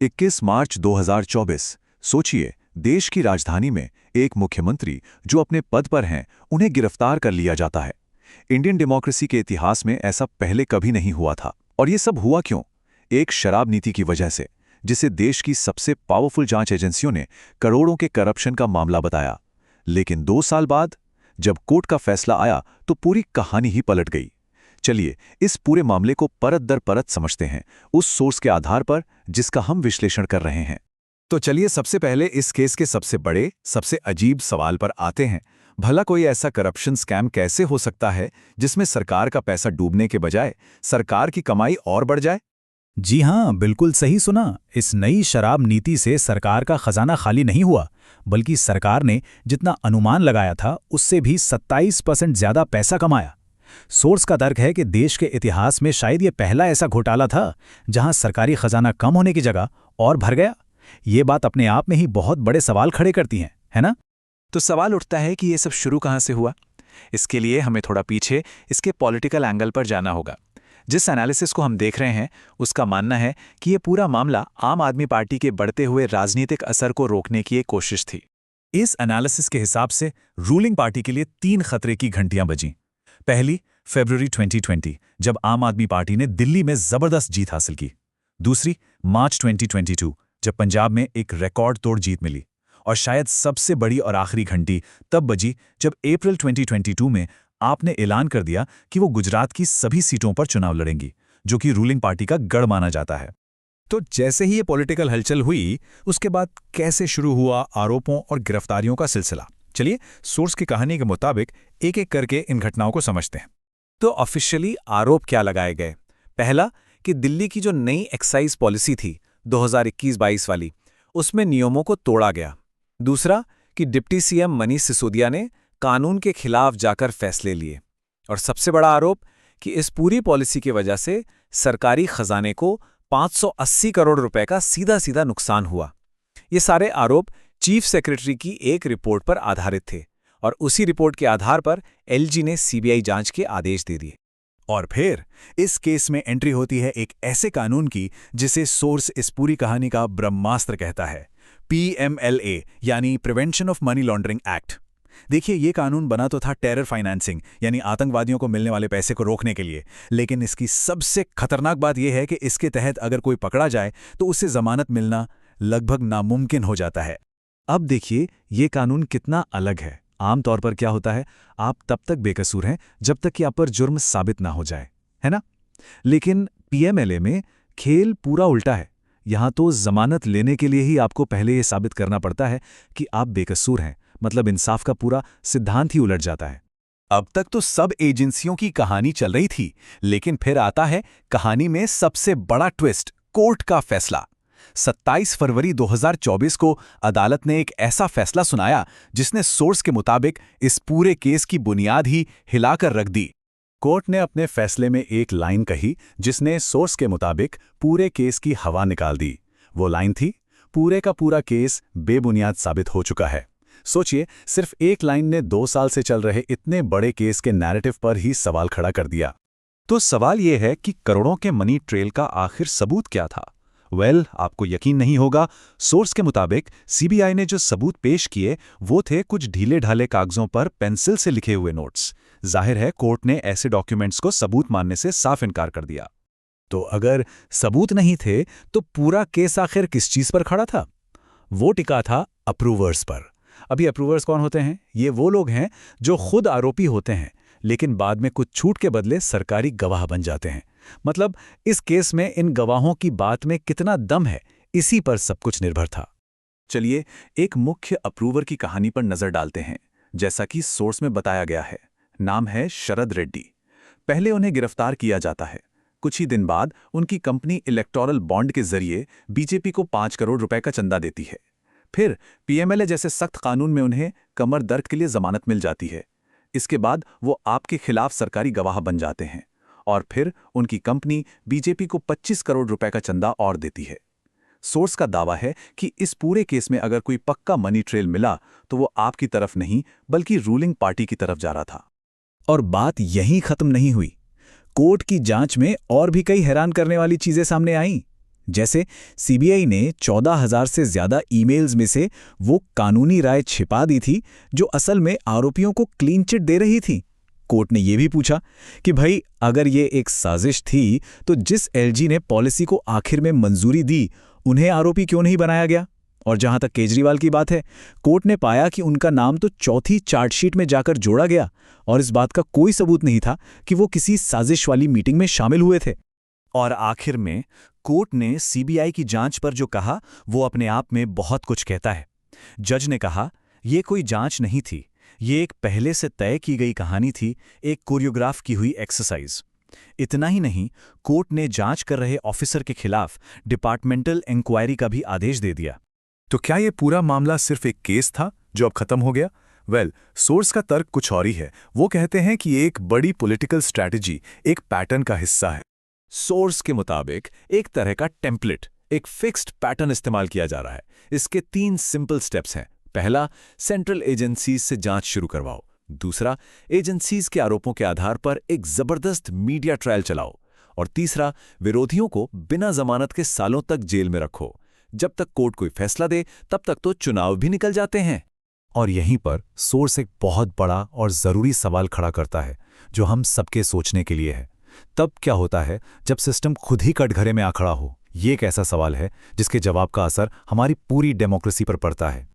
21 मार्च 2024। सोचिए, देश की राजधानी में एक मुख्यमंत्री जो अपने पद पर हैं, उन्हें गिरफ्तार कर लिया जाता है। इंडियन डेमोक्रेसी के इतिहास में ऐसा पहले कभी नहीं हुआ था। और ये सब हुआ क्यों? एक शराब नीति की वजह से, जिसे देश की सबसे पावरफुल जांच एजेंसियों ने करोड़ों के करप्शन का मामला बताया। लेकिन 2 साल बाद जब कोर्ट का फैसला आया तो पूरी कहानी ही पलट गई। चलिए इस पूरे मामले को परत दर परत समझते हैं, उस सोर्स के आधार पर जिसका हम विश्लेषण कर रहे हैं। तो चलिए सबसे पहले इस केस के सबसे बड़े, सबसे अजीब सवाल पर आते हैं। भला कोई ऐसा करप्शन स्कैम कैसे हो सकता है जिसमें सरकार का पैसा डूबने के बजाय सरकार की कमाई और बढ़ जाए? जी हाँ, बिल्कुल सही सुना। इस नई शराब नीति से सरकार का खजाना खाली नहीं हुआ, बल्कि सरकार ने जितना अनुमान लगाया था उससे भी 27% ज्यादा पैसा कमाया। सोर्स का तर्क है कि देश के इतिहास में शायद ये पहला ऐसा घोटाला था जहां सरकारी खजाना कम होने की जगह और भर गया। ये बात अपने आप में ही बहुत बड़े सवाल खड़े करती है ना? तो सवाल उठता है कि ये सब शुरू कहाँ से हुआ। इसके लिए हमें थोड़ा पीछे इसके पॉलिटिकल एंगल पर जाना होगा। जिस एनालिसिस को हम देख रहे हैं उसका मानना है कि ये पूरा मामला आम आदमी पार्टी के बढ़ते हुए राजनीतिक असर को रोकने की एक कोशिश थी। इस एनालिसिस के हिसाब से रूलिंग पार्टी के लिए 3 खतरे की घंटियां बजीं। पहली, फरवरी 2020, जब आम आदमी पार्टी ने दिल्ली में जबरदस्त जीत हासिल की। दूसरी, मार्च 2022, जब पंजाब में एक रिकॉर्ड तोड़ जीत मिली। और शायद सबसे बड़ी और आखिरी घंटी तब बजी जब अप्रैल 2022 में आपने ऐलान कर दिया कि वो गुजरात की सभी सीटों पर चुनाव लड़ेंगी, जो कि रूलिंग पार्टी का गढ़ माना जाता है। तो जैसे ही ये पॉलिटिकल हलचल हुई, उसके बाद कैसे शुरू हुआ आरोपों और गिरफ्तारियों का सिलसिला? चलिए सोर्स की कहानी के मुताबिक एक एक करके इन घटनाओं को समझते हैं। तो ऑफिशियली आरोप क्या लगाए गए? पहला, कि दिल्ली की जो नई एक्साइज पॉलिसी थी 2021-22 वाली, उसमें नियमों को तोड़ा गया। दूसरा, कि डिप्टी सीएम मनीष सिसोदिया ने कानून के खिलाफ जाकर फैसले लिए। और सबसे बड़ा आरोप कि इस पूरी पॉलिसी की वजह से सरकारी खजाने को 580 करोड़ रुपए का सीधा सीधा नुकसान हुआ। ये सारे आरोप चीफ सेक्रेटरी की एक रिपोर्ट पर आधारित थे और उसी रिपोर्ट के आधार पर एलजी ने सीबीआई जांच के आदेश दे दिए। और फिर इस केस में एंट्री होती है एक ऐसे कानून की जिसे सोर्स इस पूरी कहानी का ब्रह्मास्त्र कहता है, PMLA यानी prevention of money laundering act. देखिए, ये कानून बना तो था टेरर फाइनेंसिंग यानी आतंकवादियों को मिलने वाले पैसे को रोकने के लिए, लेकिन इसकी सबसे खतरनाक बात यह है कि इसके तहत अगर कोई पकड़ा जाए तो उसे जमानत मिलना लगभग नामुमकिन हो जाता है। अब देखिए ये कानून कितना अलग है। आमतौर पर क्या होता है, आप तब तक बेकसूर हैं जब तक कि आप पर जुर्म साबित ना हो जाए, है ना? लेकिन PMLA में खेल पूरा उल्टा है। यहां तो जमानत लेने के लिए ही आपको पहले ये साबित करना पड़ता है कि आप बेकसूर हैं, मतलब इंसाफ का पूरा सिद्धांत ही उलट जाता है। अब तक तो सब एजेंसियों की कहानी चल रही थी, लेकिन फिर आता है कहानी में सबसे बड़ा ट्विस्ट, कोर्ट का फैसला। 27 फरवरी 2024 को अदालत ने एक ऐसा फैसला सुनाया जिसने सोर्स के मुताबिक इस पूरे केस की बुनियाद ही हिलाकर रख दी। कोर्ट ने अपने फैसले में एक लाइन कही जिसने सोर्स के मुताबिक पूरे केस की हवा निकाल दी। वो लाइन थी, पूरे का पूरा केस बेबुनियाद साबित हो चुका है। सोचिए, सिर्फ एक लाइन ने 2 साल से चल रहे इतने बड़े केस के नैरेटिव पर ही सवाल खड़ा कर दिया। तो सवाल यह है कि करोड़ों के मनी ट्रेल का आखिर सबूत क्या था? आपको यकीन नहीं होगा, सोर्स के मुताबिक सीबीआई ने जो सबूत पेश किए वो थे कुछ ढीले ढाले कागजों पर पेंसिल से लिखे हुए नोट्स। जाहिर है कोर्ट ने ऐसे डॉक्यूमेंट्स को सबूत मानने से साफ इनकार कर दिया। तो अगर सबूत नहीं थे तो पूरा केस आखिर किस चीज पर खड़ा था? वो टिका था अप्रूवर्स पर। अभी अप्रूवर्स कौन होते हैं? ये वो लोग हैं जो खुद आरोपी होते हैं लेकिन बाद में कुछ छूट के बदले सरकारी गवाह बन जाते हैं। मतलब इस केस में इन गवाहों की बात में कितना दम है, इसी पर सब कुछ निर्भर था। चलिए एक मुख्य अप्रूवर की कहानी पर नजर डालते हैं। जैसा कि सोर्स में बताया गया है, नाम है शरद रेड्डी। पहले उन्हें गिरफ्तार किया जाता है। कुछ ही दिन बाद उनकी कंपनी इलेक्टोरल बॉन्ड के जरिए बीजेपी को 5 करोड़ रुपए का चंदा देती है। फिर PMLA जैसे सख्त कानून में उन्हें कमर दर्द के लिए जमानत मिल जाती है। इसके बाद वो आपके खिलाफ सरकारी गवाह बन जाते हैं और फिर उनकी कंपनी बीजेपी को 25 करोड़ रुपए का चंदा और देती है। सोर्स का दावा है कि इस पूरे केस में अगर कोई पक्का मनी ट्रेल मिला तो वो आपकी तरफ नहीं बल्कि रूलिंग पार्टी की तरफ जा रहा था। और बात यहीं खत्म नहीं हुई। कोर्ट की जांच में और भी कई हैरान करने वाली चीजें सामने आईं। जैसे सीबीआई ने 14,000 से ज्यादा ईमेल्स में से वो कानूनी राय छिपा दी थी जो असल में आरोपियों को क्लीन चिट दे रही थी। कोर्ट ने यह भी पूछा कि भाई अगर ये एक साजिश थी तो जिस एलजी ने पॉलिसी को आखिर में मंजूरी दी उन्हें आरोपी क्यों नहीं बनाया गया। और जहां तक केजरीवाल की बात है, कोर्ट ने पाया कि उनका नाम तो चौथी चार्जशीट में जाकर जोड़ा गया और इस बात का कोई सबूत नहीं था कि वो किसी साजिश वाली मीटिंग में शामिल हुए थे। और आखिर में कोर्ट ने सीबीआई की जांच पर जो कहा वो अपने आप में बहुत कुछ कहता है। जज ने कहा ये कोई जांच नहीं थी, ये एक पहले से तय की गई कहानी थी, एक कोरियोग्राफ की हुई एक्सरसाइज। इतना ही नहीं, कोर्ट ने जांच कर रहे ऑफिसर के खिलाफ डिपार्टमेंटल इंक्वायरी का भी आदेश दे दिया। तो क्या ये पूरा मामला सिर्फ एक केस था जो अब खत्म हो गया? सोर्स का तर्क कुछ और ही है। वो कहते हैं कि एक बड़ी पॉलिटिकल स्ट्रैटेजी एक पैटर्न का हिस्सा है। सोर्स के मुताबिक एक तरह का टेम्पलेट, एक फिक्स्ड पैटर्न इस्तेमाल किया जा रहा है। इसके 3 सिंपल स्टेप्स हैं। पहला, सेंट्रल एजेंसीज से जांच शुरू करवाओ। दूसरा, एजेंसीज के आरोपों के आधार पर एक जबरदस्त मीडिया ट्रायल चलाओ। और तीसरा, विरोधियों को बिना जमानत के सालों तक जेल में रखो। जब तक कोर्ट कोई फैसला दे तब तक तो चुनाव भी निकल जाते हैं। और यहीं पर सोर्स एक बहुत बड़ा और जरूरी सवाल खड़ा करता है जो हम सबके सोचने के लिए है। तब क्या होता है जब सिस्टम खुद ही कटघरे में आ खड़ा हो? ये एक ऐसा सवाल है जिसके जवाब का असर हमारी पूरी डेमोक्रेसी पर पड़ता है।